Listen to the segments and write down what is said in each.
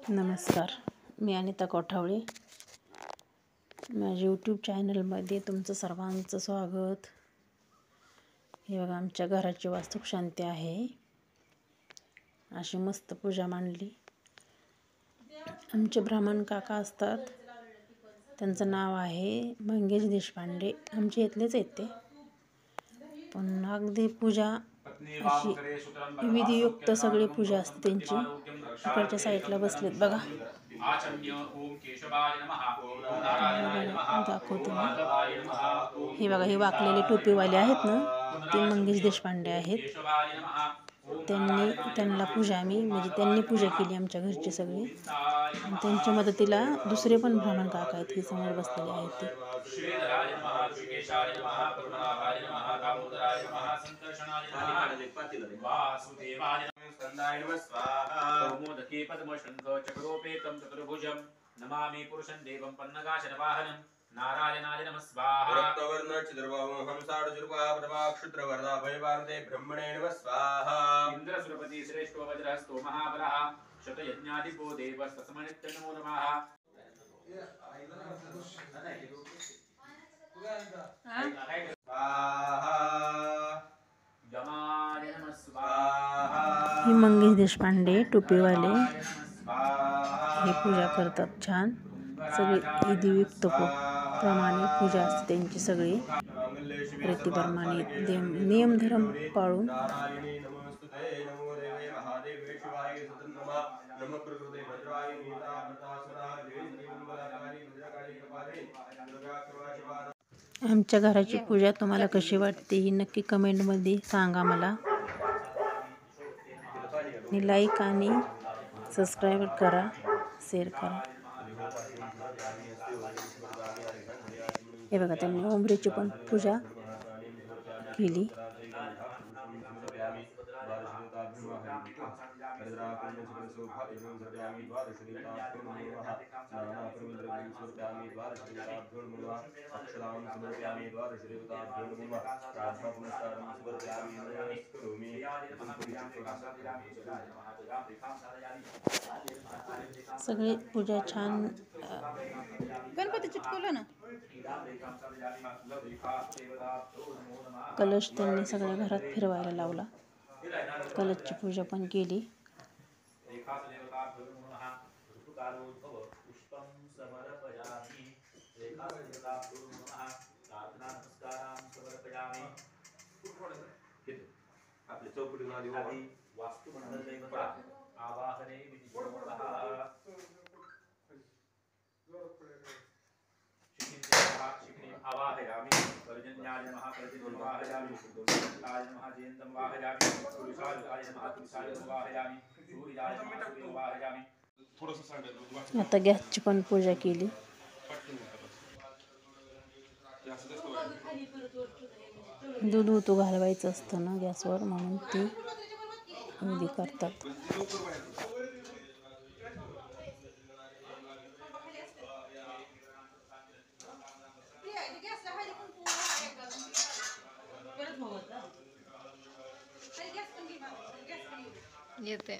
नमस्कार, मी अनिता कोठावळे. माझ्या यूट्यूब चॅनलमध्ये तुमचं सर्वांचं स्वागत. हे बघा, आमच्या घराची वास्तुक शांती आहे. अशी मस्त पूजा मांडली. आमचे ब्राह्मण काका असतात, त्यांचं नाव आहे मंगेश देशपांडे. आमचे इथलेच आहेत ते, पण अगदी पूजा अशी विधियुक्त सगळी पूजा असते त्यांची. इकडच्या साईडला बसलेत बघा. दाखवते मी. हे बघा, हे वाकलेले टोपीवाले आहेत ना, ते मंगेश देशपांडे आहेत. त्यांना पूजा त्यांनी पूजा केली आमच्या घरची सगळी. आणि त्यांच्या मदतीला दुसरे पण ब्राह्मण काका आहेत, हे समोर बसलेले आहेत ते. नमामि पुरुषं देवं पन्नगाशनवाहनं नारायणाय नमः स्वाहा. रक्तवर्णचतुर्बाहुं क्षुद्रवर्णाभयवानुदे ब्रह्मणे नमः स्वाहा. इंद्रसुरपति श्रेष्ठो वज्रहस्तो महाबलः शतयज्ञाधिपो देवस्तस्मैत्य नमो नमः. हे मंगेश देशपांडे टोपीवाले हे पूजा करतात. छान सगळी विधियुक्त प्रमाणे पूजा असते त्यांची. सगळी रीतीप्रमाणे नियमधर्म पाळून. आमच्या घराची पूजा तुम्हाला कशी वाटते ही नक्की कमेंटमध्ये सांगा मला. लाईक आणि सबस्क्राईब करा, शेअर करा. हे बघा, त्यांनी उंबरीची पण पूजा केली. सगळी पूजा छान. गणपती चिटकवलं ना. कलश त्यांनी सगळ्या घरात फिरवायला लावला. कलशची पूजा पण केली. आपले चौकटी आधी वास्तुमंडल देवता आवाहने आवाहयामि पर्जन्याय नमः पर्जन्यवाहयामि दोषाय नमः जयन्तं वाहयामि पुरुषाय नमः पुरुषाय वाहयामि सूर्याय नमः सूर्यं वाहयामि. थोडंसं सांगायचं. आता गॅसची पण पूजा केली. दूध उतू घालवायचं असतं ना गॅसवर, म्हणून ती विधी करतात. येते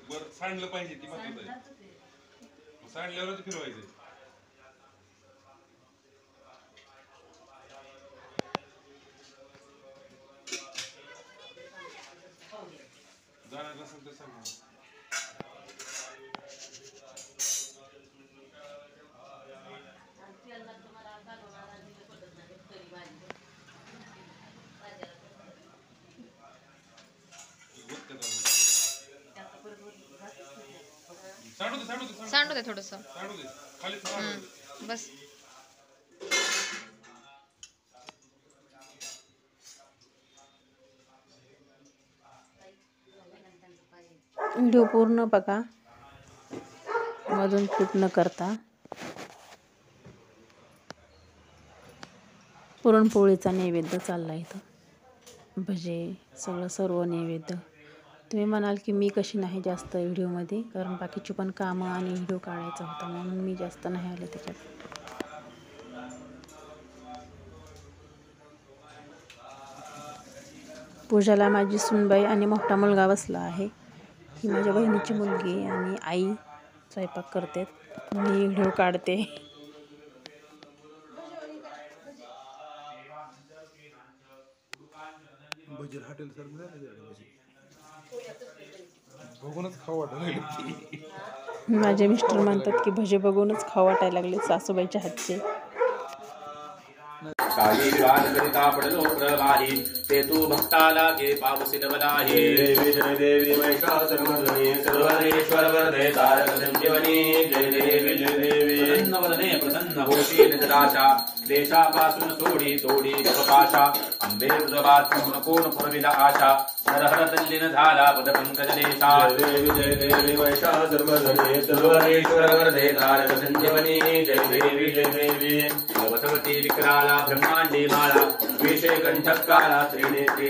वर सांडलं पाहिजे, ती महत्वाचं आहे. सांडल्यावर फिरवायचं. जाणार नसेल तर सांग. सांडू दे थोडंसं. खाली बस. व्हिडिओ पूर्ण बघा. मधून फूट न करता पुरणपोळीचा नैवेद्य चालला इथं, भजे सगळं सर्व नैवेद्य. तुम्ही म्हणाल की मी कशी नाही जास्त व्हिडिओमध्ये, कारण बाकीची पण कामं आणि व्हिडिओ काढायचा होता म्हणून मी जास्त नाही आले त्याच्यात. पूजाला माझी सुनबाई आणि मोठा मुलगा बसला आहे. ही माझ्या बहिणीची मुलगी आणि आई स्वयंपाक करते, मी व्हिडिओ काढते. बघूनच खाऊ वाटायला. माझे मिस्टर म्हणतात की भजे बघूनच खाऊ वाटायला लागले सासूबाईच्या हातचे. काली विवाद करिता पडलो प्रवाही, ते तू भक्ताला घे पावसी नवलाही. देवी जय देवी महिषासुरमर्दिनी, सर्वेश्वर वरदे तारक संजीवनी. जय देवी जय देवी. प्रसन्न वदने प्रसन्न होशी निजदाशा, देशापासून सोडी तोडी जपपाशा. अंबे हृदवातून कोण पुरविला आशा, हर तल्लीन झाला पदपंकजलेशा. देवी जय देवी महिषासुरमर्दिनी, सर्वेश्वर वरदे तारक संजीवनी. जय देवी जय देवी. वसवती विक्राला ब्रह्मांडी माळा, विषय कंठकाला त्रिनेत्री.